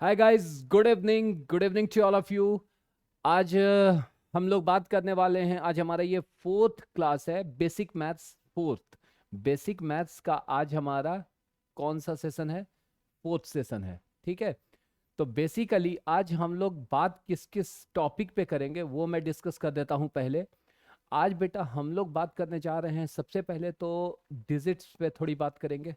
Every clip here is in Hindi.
Hi guys, good evening to all of you. आज हम लोग बात करने वाले हैं। आज हमारा ये फोर्थ क्लास है, basic maths fourth. Basic maths का आज हमारा कौन सा सेशन है? फोर्थ सेशन है, ठीक है। तो बेसिकली आज हम लोग बात किस किस टॉपिक पे करेंगे वो मैं डिस्कस कर देता हूं पहले। आज बेटा हम लोग बात करने जा रहे हैं, सबसे पहले तो डिजिट्स पे थोड़ी बात करेंगे,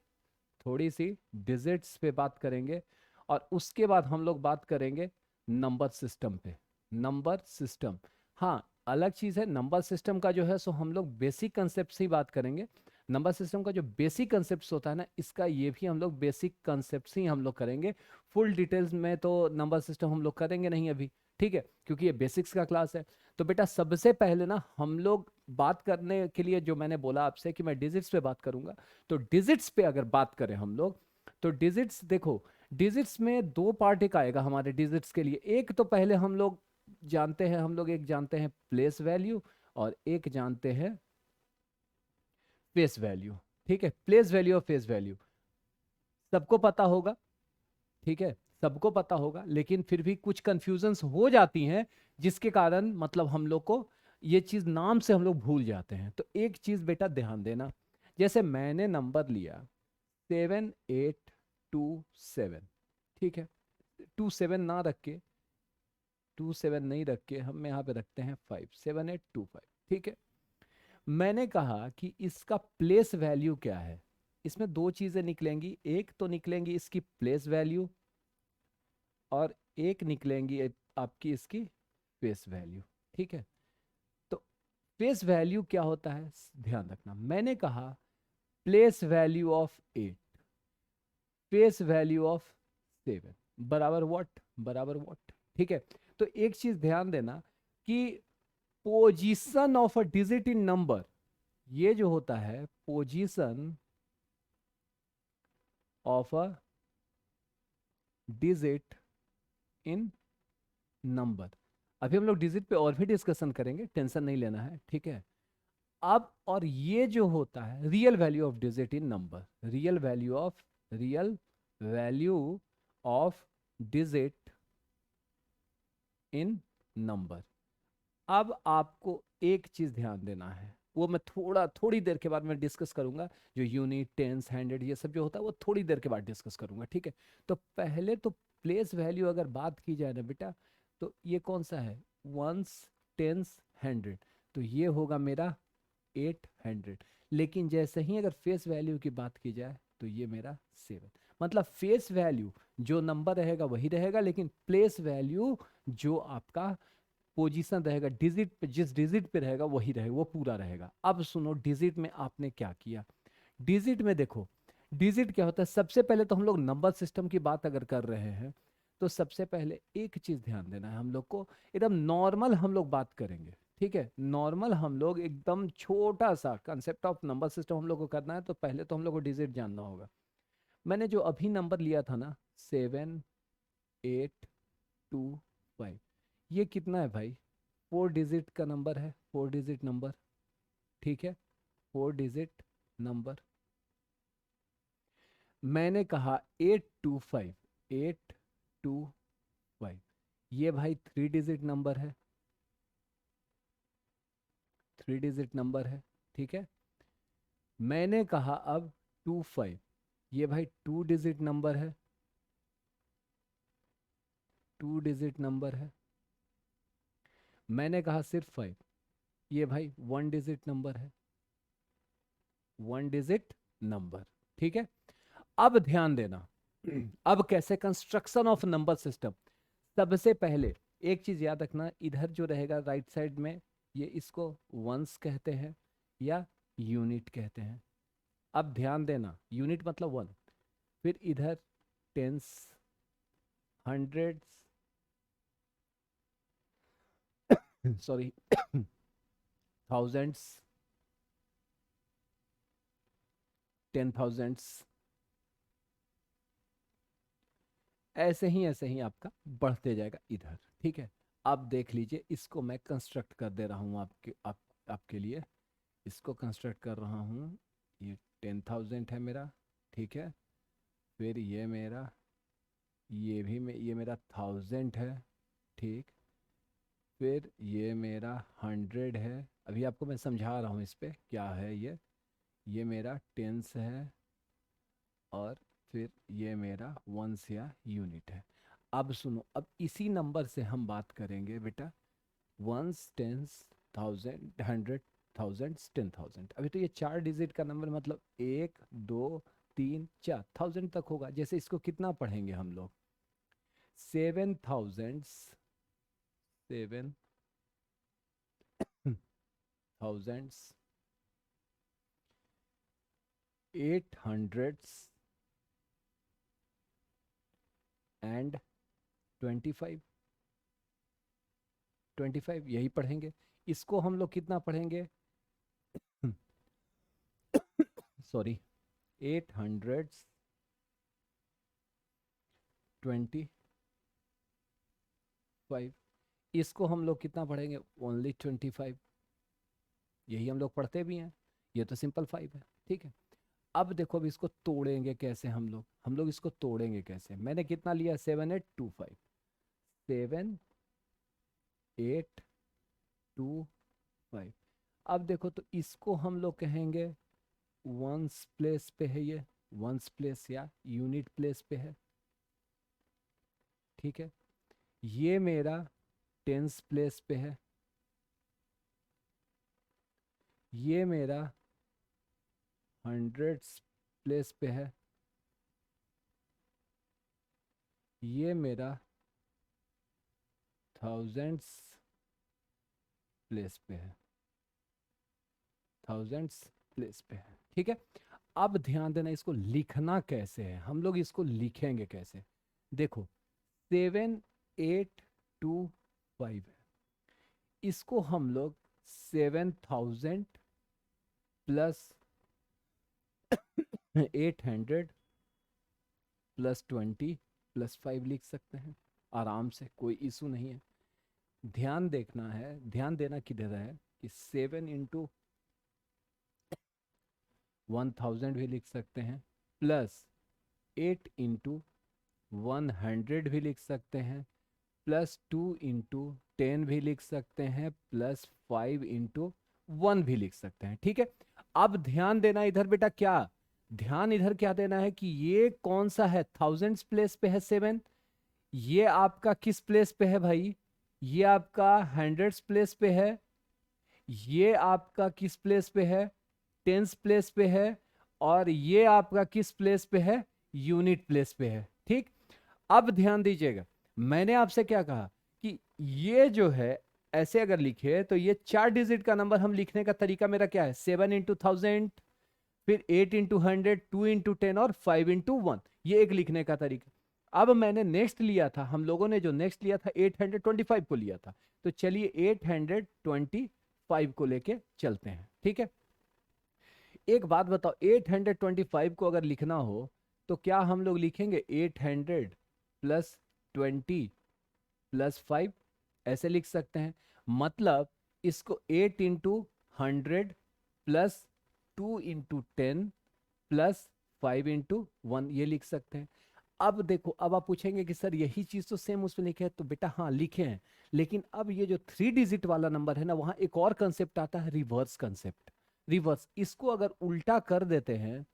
थोड़ी सी डिजिट्स पे बात करेंगे। और उसके बाद हम लोग बात करेंगे नंबर सिस्टम पे। नंबर सिस्टम, हाँ, अलग चीज़ है। नंबर सिस्टम का जो है सो हम लोग बेसिक कंसेप्ट से ही बात करेंगे। नंबर सिस्टम का जो बेसिक कंसेप्ट होता है ना, इसका ये भी हम लोग बेसिक कंसेप्ट ही हम लोग करेंगे। फुल डिटेल्स में तो नंबर सिस्टम हम लोग करेंगे नहीं अभी, ठीक है, क्योंकि ये बेसिक्स का क्लास है। तो बेटा सबसे पहले ना हम लोग बात करने के लिए, जो मैंने बोला आपसे कि मैं डिजिट्स पे बात करूंगा, तो डिजिट्स पे अगर बात करें हम लोग, तो डिजिट्स देखो, डिजिट्स में दो पार्ट एक आएगा हमारे डिजिट्स के लिए। एक तो पहले हम लोग जानते हैं, हम लोग एक जानते हैं प्लेस वैल्यू, और एक जानते हैं फेस वैल्यू। ठीक है, प्लेस वैल्यू और फेस वैल्यू सबको पता होगा, ठीक है, सबको पता होगा, लेकिन फिर भी कुछ कंफ्यूजन्स हो जाती हैं, जिसके कारण मतलब हम लोग को ये चीज नाम से हम लोग भूल जाते हैं। तो एक चीज बेटा ध्यान देना, जैसे मैंने नंबर लिया 7827, ठीक है, 27 ना रख के, 27 नहीं रख के हम यहाँ पे रखते हैं 57825, ठीक है। मैंने कहा कि इसका प्लेस वैल्यू क्या है। इसमें दो चीजें निकलेंगी, एक तो निकलेंगी इसकी प्लेस वैल्यू, और एक निकलेंगी आपकी इसकी फेस वैल्यू, ठीक है। तो फेस वैल्यू क्या होता है, ध्यान रखना, मैंने कहा place value of 8, face value of 7 बराबर व्हाट, बराबर व्हाट, ठीक है। तो एक चीज ध्यान देना कि position of a digit in number, ये जो होता है position of a digit in number. अभी हम लोग डिजिट पे और भी डिस्कशन करेंगे, टेंशन नहीं लेना है, ठीक है। अब और ये जो होता है real value of digit in number, real value of digit in number. अब आपको एक चीज ध्यान देना है, वो मैं थोड़ी देर के बाद मैं डिस्कस करूंगा। जो यूनिट, टेंस, हंड्रेड, ये सब जो होता है वो थोड़ी देर के बाद डिस्कस करूंगा, ठीक है। तो पहले तो प्लेस वैल्यू अगर बात की जाए ना बेटा, तो ये कौन सा है, वंस, टेंस, हंड्रेड, तो ये होगा मेरा 800। लेकिन जैसे ही अगर फेस वैल्यू की बात की जाए तो ये मेरा 7। मतलब फेस वैल्यू जो नंबर रहेगा वही रहेगा, लेकिन प्लेस वैल्यू जो आपका पोजीशन रहेगा, डिजिट पे, जिस डिजिट पे रहेगा वही रहेगा, वो पूरा रहेगा। अब सुनो डिजिट में आपने क्या किया। डिजिट में देखो, डिजिट क्या होता है, सबसे पहले तो हम लोग नंबर सिस्टम की बात अगर कर रहे हैं, तो सबसे पहले एक चीज ध्यान देना है हम लोग को, एकदम नॉर्मल हम लोग बात करेंगे, ठीक है। नॉर्मल हम लोग एकदम छोटा सा कंसेप्ट ऑफ नंबर सिस्टम हम लोग को करना है, तो पहले तो हम लोग को डिजिट जानना होगा। मैंने जो अभी नंबर लिया था ना, 7825, ये कितना है भाई, 4 डिजिट का नंबर है, 4 डिजिट नंबर, ठीक है, 4 डिजिट नंबर। मैंने कहा 825, ये भाई 3 डिजिट नंबर है, 3 डिजिट नंबर है, ठीक है। मैंने कहा अब 25, ये भाई 2 डिजिट नंबर है, 2 डिजिट नंबर है। मैंने कहा सिर्फ 5, ये भाई 1 डिजिट नंबर है, 1 डिजिट नंबर, ठीक है। अब ध्यान देना, अब कैसे कंस्ट्रक्शन ऑफ नंबर सिस्टम। सबसे पहले एक चीज याद रखना, इधर जो रहेगा राइट साइड में, ये इसको वंस कहते हैं या यूनिट कहते हैं। अब ध्यान देना, यूनिट मतलब 1, फिर इधर tense, hundreds, sorry, thousands, 10,000s, ऐसे ही आपका बढ़ते जाएगा इधर, ठीक है। अब देख लीजिए, इसको मैं कंस्ट्रक्ट कर दे रहा हूँ आपके लिए, इसको कंस्ट्रक्ट कर रहा हूँ। ये 10,000 है मेरा, ठीक है, फिर ये मेरा, ये मेरा 1000 है, ठीक। फिर ये मेरा 100 है, अभी आपको मैं समझा रहा हूँ इस पे क्या है ये मेरा टेंस है, और फिर ये मेरा वंस या यूनिट है। अब सुनो, अब इसी नंबर से हम बात करेंगे बेटा, वंस, टेंस, 1000, 100, 1000, 10,000। अभी तो ये 4 डिजिट का नंबर, मतलब 1 2 3 4 1000 तक होगा। जैसे इसको कितना पढ़ेंगे हम लोग, 7,000, 7,000, 800 एंड 25, 25 यही पढ़ेंगे। इसको हम लोग कितना पढ़ेंगे, सॉरी, 825। इसको हम लोग कितना पढ़ेंगे, ओनली 25। यही हम लोग पढ़ते भी हैं, ये तो सिंपल 5 है, ठीक है। अब देखो, अब इसको तोड़ेंगे कैसे हम लोग इसको तोड़ेंगे कैसे। मैंने कितना लिया, 7825, 7825। अब देखो, तो इसको हम लोग कहेंगे वंस प्लेस पे है, ये वंस प्लेस या यूनिट प्लेस पे है, ठीक है। ये मेरा टेंस प्लेस पे है, ये मेरा हंड्रेड्स प्लेस पे है, ये मेरा थाउजेंड्स प्लेस पे है, थाउजेंड्स प्लेस पे है, ठीक है। अब ध्यान देना, इसको लिखना कैसे है, हम लोग इसको लिखेंगे कैसे। देखो, 7825 है, इसको हम लोग 7,000 प्लस 800 प्लस 20 प्लस 5 लिख सकते हैं आराम से, कोई इशू नहीं है। ध्यान देखना है, ध्यान देना किधर है कि 7 इंटू 1000 भी लिख सकते हैं, प्लस 8 इंटू 100 भी लिख सकते हैं, प्लस 2 इंटू 10 भी लिख सकते हैं, प्लस 5 इंटू 1 भी लिख सकते हैं, ठीक है। अब ध्यान देना इधर बेटा, क्या ध्यान इधर क्या देना है कि ये कौन सा है, थाउजेंड्स प्लेस पे है 7, ये आपका किस प्लेस पे है भाई, ये आपका हंड्रेड्स प्लेस पे है, ये आपका किस प्लेस पे है, टेंस प्लेस पे है, और ये आपका किस प्लेस पे है, यूनिट प्लेस पे है, ठीक। अब ध्यान दीजिएगा, मैंने आपसे क्या कहा कि ये जो है ऐसे अगर लिखे तो ये 4 डिजिट का नंबर हम लिखने का तरीका मेरा क्या है, 7 इंटू 1000, फिर 8 इंटू 100, 2 इंटू 10 और 5 इंटू 1, ये एक लिखने का तरीका। अब मैंने नेक्स्ट लिया था, हम लोगों ने जो नेक्स्ट लिया था 825 को लिया था, तो चलिए 825 को लेके चलते हैं, ठीक है। एक बात बताओ, 825 को अगर लिखना हो तो क्या हम लोग लिखेंगे 800 प्लस 20 प्लस 5, ऐसे लिख सकते हैं। मतलब इसको 8 into 100 plus 2 into 10 plus 5 into 1, ये लिख सकते हैं। अब देखो, अब आप पूछेंगे कि सर यही चीज तो सेम उसमें लिखे है, तो बेटा हाँ लिखे हैं, लेकिन अब ये जो 3 डिजिट वाला नंबर है ना, वहां एक और कंसेप्ट आता है, रिवर्स कंसेप्ट। रिवर्स, इसको अगर उल्टा कर देते हैं,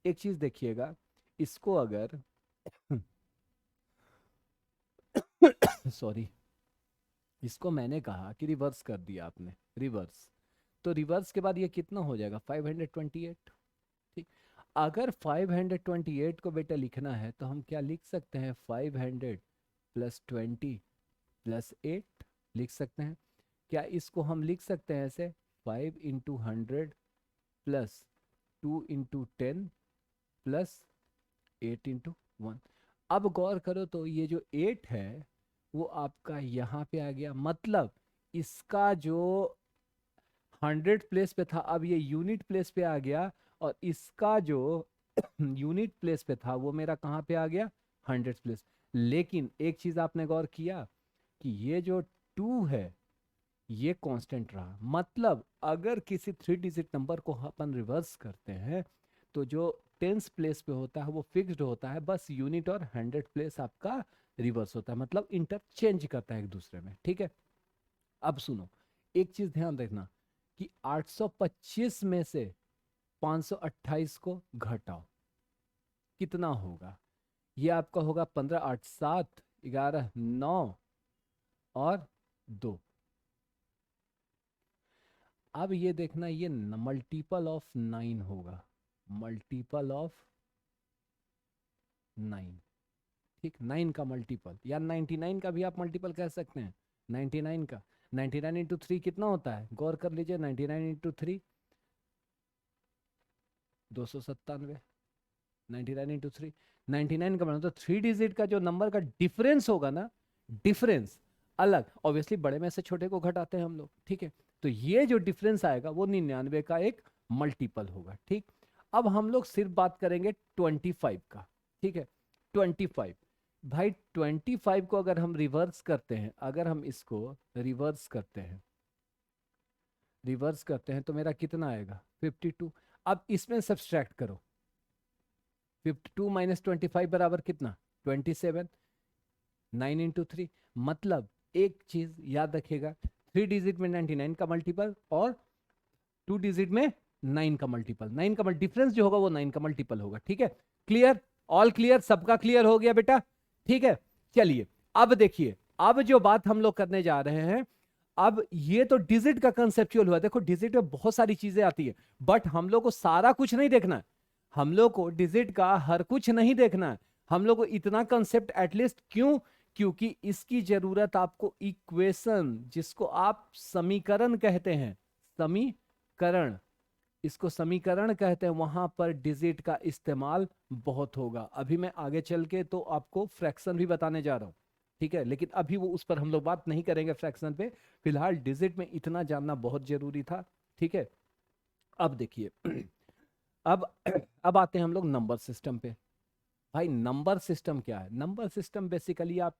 एक चीज देखिएगा, इसको अगर सॉरी, इसको मैंने कहा कि रिवर्स कर दिया आपने, रिवर्स, तो रिवर्स के बाद ये कितना हो जाएगा, 528, ठीक। अगर 528 को बेटा लिखना है तो हम क्या लिख सकते हैं, 500 प्लस 20 प्लस 8 लिख सकते हैं। क्या इसको हम लिख सकते हैं ऐसे, 5 into 100 plus 2 into 10 plus 8 into 1। अब गौर करो तो ये जो 8 है वो आपका यहाँ पे आ गया, मतलब इसका जो 100 प्लेस पे था, अब ये यूनिट प्लेस पे आ गया, और इसका जो यूनिट प्लेस पे था वो मेरा कहाँ पे आ गया, 100 प्लेस। लेकिन एक चीज आपने गौर किया कि ये जो 2 है ये कांस्टेंट रहा, मतलब अगर किसी 3 डिजिट नंबर को अपन रिवर्स करते हैं तो जो टेंस प्लेस पे होता है वो फिक्स्ड होता है, बस यूनिट और 100 प्लेस आपका रिवर्स होता है, मतलब इंटरचेंज करता है एक दूसरे में, ठीक है। अब सुनो, एक चीज ध्यान रखना कि 825 में से 528 को घटाओ, कितना होगा? ये आपका होगा 15 8 7 11 9 और 2। अब ये देखना, ये मल्टीपल ऑफ 9 होगा, मल्टीपल ऑफ 9, ठीक, 9 का मल्टीपल, या 99 का भी आप मल्टीपल कह सकते हैं। 99 का 99 इंटू 3 कितना होता है? गौर कर लीजिए, 99 इंटू 3 297। 99 इंटू 3 99 का मतलब, तो 3 डिजिट का जो नंबर का डिफरेंस होगा ना, डिफरेंस अलग, ऑब्वियसली बड़े में से छोटे को घटाते हैं हम लोग, ठीक है। तो ये जो डिफरेंस आएगा वो 99 का एक मल्टीपल होगा, ठीक। अब हम लोग सिर्फ बात करेंगे 25 का, ठीक है। 25 भाई, 25 को अगर हम रिवर्स करते हैं, अगर हम इसको रिवर्स करते हैं, रिवर्स करते हैं तो मेरा कितना आएगा? 52। अब इसमें सब्सट्रैक्ट करो, 52 माइनस 25 बराबर कितना? 27। 9 इंटू 3, मतलब एक चीज याद रखिएगा, 3 डिजिट में 99 का मल्टीपल और 2 डिजिट में 9 का मल्टीपल, 9 का डिफरेंस जो होगा वो 9 का मल्टीपल होगा, ठीक है। क्लियर? All clear? सबका क्लियर हो गया बेटा? ठीक है, चलिए अब देखिए, अब जो बात हम लोग करने जा रहे हैं, अब ये तो डिजिट का कंसेप्चुअल हुआ। देखो डिजिट में बहुत सारी चीजें आती है, बट हम लोग को सारा कुछ नहीं देखना है, हम लोग को डिजिट का हर कुछ नहीं देखना है, हम लोग को इतना कंसेप्ट एटलीस्ट, क्यों? क्योंकि इसकी जरूरत आपको इक्वेशन, जिसको आप समीकरण कहते हैं, समीकरण, इसको समीकरण कहते हैं, वहां पर डिजिट का इस्तेमाल बहुत होगा। अभी मैं आगे चल के तो आपको फ्रैक्शन भी बताने जा रहा हूं, ठीक है, लेकिन अभी वो उस पर हम लोग बात नहीं करेंगे फ्रैक्शन पे, फिलहाल डिजिट में इतना जानना बहुत जरूरी था, ठीक है। अब देखिए अब अब आते हैं हम लोग नंबर सिस्टम पे। भाई नंबर सिस्टम क्या है? नंबर सिस्टम बेसिकली आप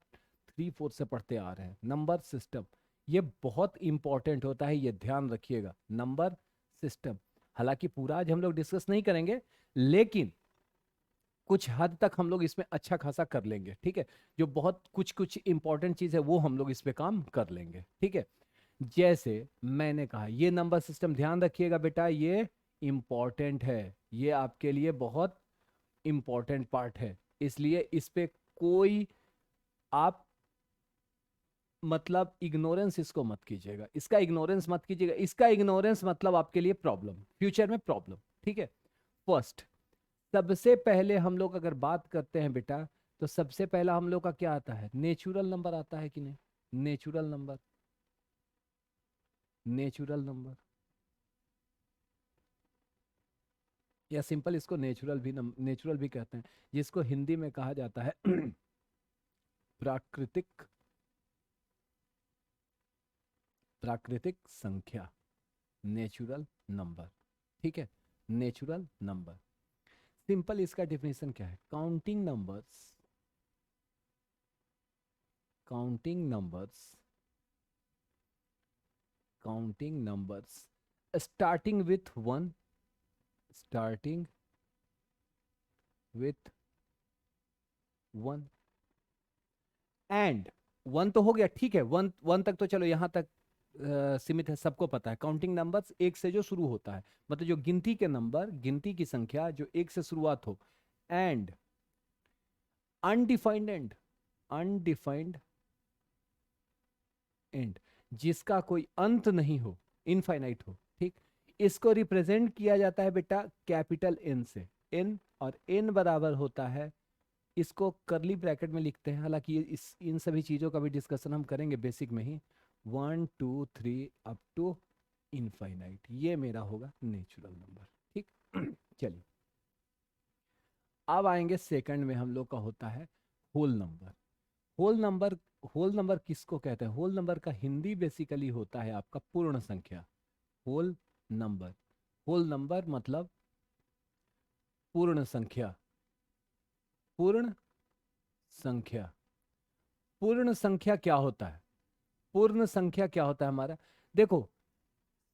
3 4 से पढ़ते आ रहे हैं। नंबर सिस्टम ये बहुत इंपॉर्टेंट होता है, ये ध्यान रखिएगा, नंबर सिस्टम। हालांकि पूरा आज हम लोग डिस्कस नहीं करेंगे, लेकिन कुछ हद तक हम लोग इसमें अच्छा खासा कर लेंगे, ठीक है। जो बहुत कुछ कुछ इंपॉर्टेंट चीज है वो हम लोग इस पे काम कर लेंगे, ठीक है। जैसे मैंने कहा, ये नंबर सिस्टम ध्यान रखिएगा बेटा, ये इंपॉर्टेंट है, ये आपके लिए बहुत इंपॉर्टेंट पार्ट है, इसलिए इस पे कोई आप मतलब इग्नोरेंस इसको मत कीजिएगा, इसका इग्नोरेंस मत कीजिएगा, इसका इग्नोरेंस मतलब आपके लिए प्रॉब्लम, फ्यूचर में प्रॉब्लम, ठीक है। फर्स्ट, सबसे पहले हम लोग अगर बात करते हैं बेटा, तो सबसे पहला हम लोग का क्या आता है? नेचुरल नंबर आता है कि नहीं? नेचुरल नंबर, नेचुरल नंबर, या सिंपल इसको नेचुरल भी कहते हैं, जिसको हिंदी में कहा जाता है प्राकृतिक, प्राकृतिक संख्या, नेचुरल नंबर, ठीक है। नेचुरल नंबर, सिंपल इसका डेफिनेशन क्या है? Counting numbers, counting numbers, counting numbers starting with 1, starting with 1 and 1 तो हो गया, ठीक है, 1 तक तो चलो यहां तक सीमित है, सबको पता है। काउंटिंग नंबर्स एक से जो शुरू होता है, मतलब जो गिनती के नंबर, गिनती की संख्या जो एक से शुरुआत हो, and undefined and, undefined and, जिसका कोई अंत नहीं हो, इनफाइनाइट हो, ठीक। इसको रिप्रेजेंट किया जाता है बेटा कैपिटल एन से, एन, और एन बराबर होता है, इसको करली ब्रैकेट में लिखते हैं, हालांकि इस इन सभी चीजों का भी डिस्कशन हम करेंगे बेसिक में ही, 1 2 3 अप टू इनफाइनाइट, ये मेरा होगा नेचुरल नंबर, ठीक। चलिए अब आएंगे सेकंड में, हम लोग का होता है whole number. Whole number, whole number किसको कहते हैं? होल नंबर का हिंदी बेसिकली होता है आपका पूर्ण संख्या। होल नंबर, होल नंबर मतलब पूर्ण संख्या, पूर्ण संख्या। पूर्ण संख्या क्या होता है? पूर्ण संख्या क्या होता है हमारा? देखो,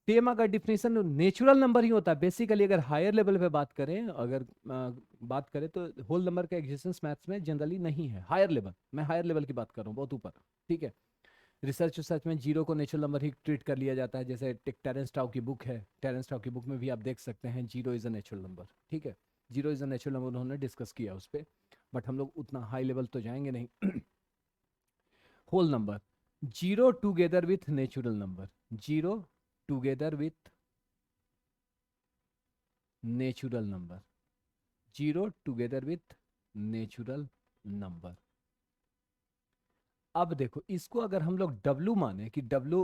टेमा का डिफिनेशन नेचुरल नंबर ही होता है बेसिकली। अगर हायर लेवल पे बात करें, अगर बात करें तो होल नंबर का एग्जिस्टेंस मैथ्स में जनरली नहीं है। हायर लेवल, मैं हायर लेवल की बात कर रहा हूँ, बहुत ऊपर, ठीक है। रिसर्च में जीरो को नेचुरल नंबर ही ट्रीट कर लिया जाता है। जैसे टेरेंस टाउ की बुक है, टेरेंस टाउ की बुक में भी आप देख सकते हैं zero is a natural number, ठीक है। Zero is a natural number उन्होंने डिस्कस किया उस पर, बट हम लोग उतना हाई लेवल तो जाएंगे नहीं। Whole number, zero together with natural number, zero together with natural number, zero together with natural number. अब देखो इसको अगर हम लोग डब्लू माने कि डब्लू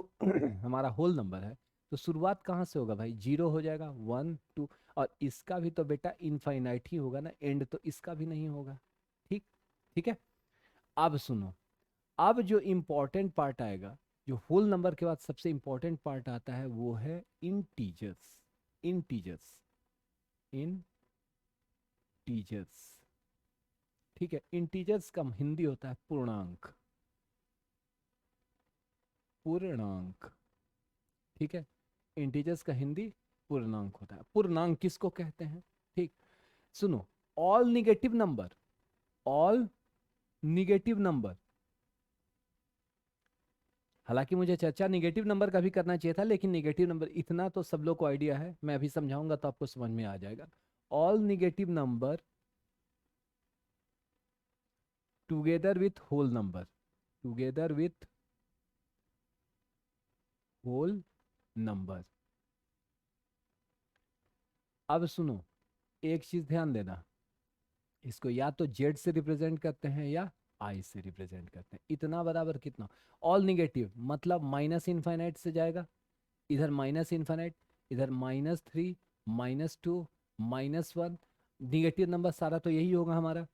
हमारा होल नंबर है, तो शुरुआत कहाँ से होगा भाई? जीरो हो जाएगा, वन टू, और इसका भी तो बेटा इनफाइनाइट ही होगा ना, एंड तो इसका भी नहीं होगा। ठीक, ठीक है। अब सुनो, अब जो इंपॉर्टेंट पार्ट आएगा, जो होल नंबर के बाद सबसे इंपॉर्टेंट पार्ट आता है, वो है इंटीजर्स। इंटीजर्स, इंटीजर्स, ठीक है। इंटीजर्स का हिंदी होता है पूर्णांक, पूर्णांक, ठीक है। इंटीजर्स का हिंदी पूर्णांक होता है। पूर्णांक किसको कहते हैं? ठीक, सुनो, all negative number, all negative number, हालांकि मुझे चर्चा निगेटिव नंबर का भी करना चाहिए था, लेकिन निगेटिव नंबर इतना तो सब लोग को आइडिया है, मैं अभी समझाऊंगा तो आपको समझ में आ जाएगा। All negative number together with whole number, together with whole number. अब सुनो, एक चीज ध्यान देना, इसको या तो जेड से रिप्रेजेंट करते हैं या आई से रिप्रेजेंट करते हैं। इतना बराबर कितना? ऑल निगेटिव मतलब माइनस इनफाइनाइट से जाएगा, इधर माइनस इनफाइनाइट, इधर -3, -2, -1, निगेटिव नंबर सारा तो यही होगा हमारा।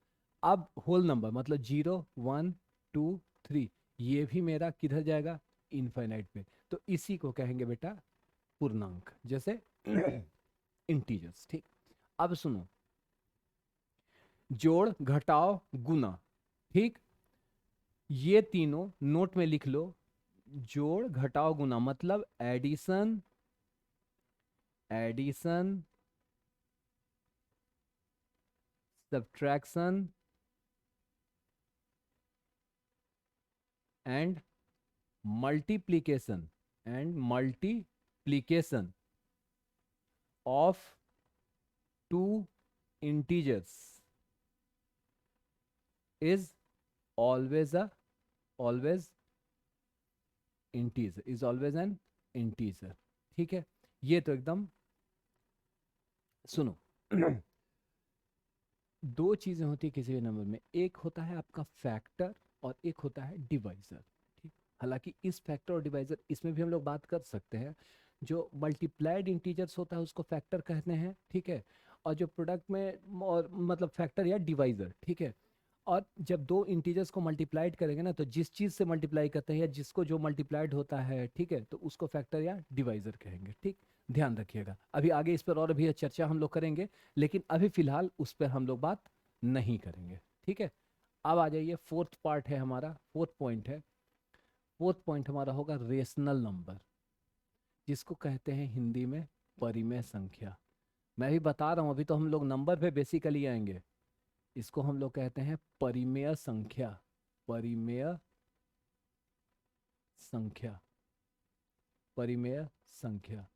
अब होल नंबर मतलब 0, 1, 2, 3, ये भी मेरा किधर जाएगा? इनफाइनाइट पे। तो इसी को कहेंगे बेटा पूर्णांक, जैसे इंटीजर्स, ठीक। अब सुनो, जोड़, घटाव, गुना, ठीक, ये तीनों नोट में लिख लो। जोड़, घटाव, गुना मतलब addition, addition, subtraction and multiplication, and multiplication of two integers is always a, always integer, is always an integer, ठीक है। ये तो एकदम, सुनो, दो चीजें होती है किसी भी नंबर में, एक होता है आपका फैक्टर और एक होता है डिवाइजर, ठीक। हालांकि इस फैक्टर और डिवाइजर इसमें भी हम लोग बात कर सकते हैं। जो मल्टीप्लाइड इंटीजर्स होता है उसको फैक्टर कहते हैं, ठीक है। और जो प्रोडक्ट में और मतलब फैक्टर या डिवाइजर, ठीक है। और जब दो इंटीजर्स को मल्टीप्लाइड करेंगे ना, तो जिस चीज से मल्टीप्लाई करते हैं या जिसको जो मल्टीप्लाइड होता है, ठीक है, तो उसको फैक्टर या डिवाइजर कहेंगे, ठीक। ध्यान रखिएगा, अभी आगे इस पर और भी चर्चा हम लोग करेंगे, लेकिन अभी फिलहाल उस पर हम लोग बात नहीं करेंगे, ठीक है। अब आ जाइए, फोर्थ पार्ट है हमारा, फोर्थ पॉइंट है। फोर्थ पॉइंट हमारा होगा रेशनल नंबर, जिसको कहते हैं हिंदी में परिमेय संख्या। मैं भी बता रहा हूं, अभी तो हम लोग नंबर पे बेसिकली आएंगे। इसको हम लोग कहते हैं परिमेय संख्या, परिमेय संख्या, परिमेय संख्या।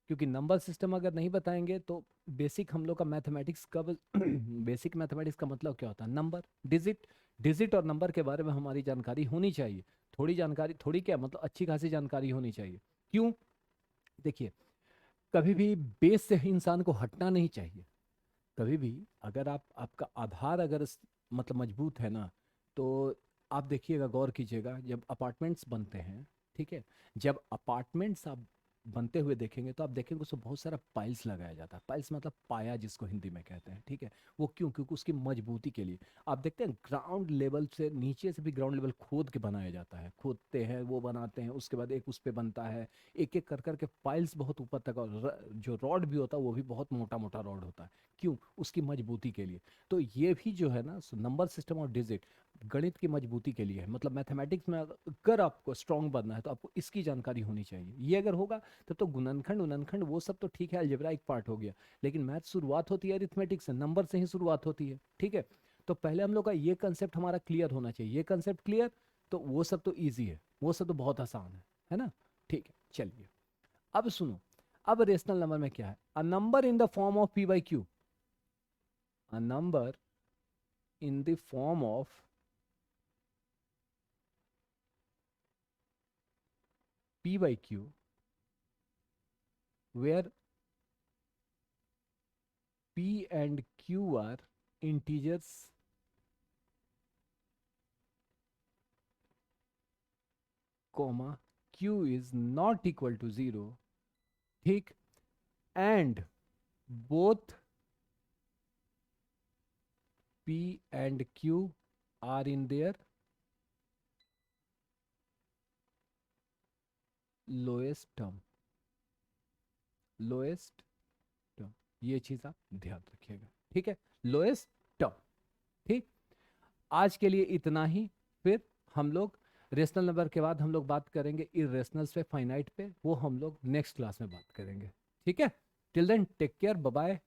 क्योंकि नंबर सिस्टम अगर नहीं बताएंगे तो बेसिक हम लोग का मैथमेटिक्स कब बेसिक मैथमेटिक्स का मतलब क्या होता है? नंबर, डिजिट, डिजिट और नंबर के बारे में हमारी जानकारी होनी चाहिए। थोड़ी जानकारी, थोड़ी क्या मतलब अच्छी खासी जानकारी होनी चाहिए। क्यों? देखिए, कभी भी बेस से इंसान को हटना नहीं चाहिए। कभी भी अगर आप, आपका आधार अगर मतलब मजबूत है ना, तो आप देखिएगा, गौर कीजिएगा, जब अपार्टमेंट्स बनते हैं, ठीक है, जब अपार्टमेंट्स आप बनते हुए देखेंगे तो आप देखेंगे उसमें बहुत सारा पाइल्स लगाया जाता है। पाइल्स मतलब पाया, जिसको हिंदी में कहते हैं, ठीक है। वो क्यों? क्योंकि उसकी मजबूती के लिए। आप देखते हैं ग्राउंड लेवल से, नीचे से भी ग्राउंड लेवल खोद के बनाया जाता है, खोदते हैं, वो बनाते हैं, उसके बाद एक उस पे बनता है, एक एक कर करके पाइल्स बहुत ऊपर तक, और जो रॉड भी होता है वो भी बहुत मोटा मोटा रॉड होता है। क्यों? उसकी मजबूती के लिए। तो ये भी जो है ना, नंबर सिस्टम और डिजिट, गणित की मजबूती के लिए है, मतलब मैथमेटिक्स में अगर आपको स्ट्रांग बनना है तो आपको इसकी जानकारी होनी चाहिए। ये अगर होगा तब तो गुणनखंड उननखंड वो सब तो ठीक है, अलजेब्राइक पार्ट हो गया, लेकिन मैथ शुरुआत होती है अरिथमेटिक से, नंबर से ही शुरुआत होती है। ठीक है, तो पहले हम लोग का ये कंसेप्ट हमारा क्लियर होना चाहिए। ये कंसेप्ट क्लियर तो वो सब तो ईजी है, वो सब तो बहुत आसान है ना। ठीक है, चलिए अब सुनो, अब रेशनल नंबर में क्या है, a number in the form of P by Q, a number in the form of p by q where p and q are integers comma q is not equal to 0, ठीक, and both p and q are in their lowest term, lowest term, ये चीज आप ध्यान रखिएगा। ठीक है, लोएस्ट टर्म। ठीक, आज के लिए इतना ही। फिर हम लोग रेशनल नंबर के बाद हम लोग बात करेंगे इरेशनल्स पे, फाइनाइट पे, वो हम लोग नेक्स्ट क्लास में बात करेंगे। ठीक है, till then take care, bye bye.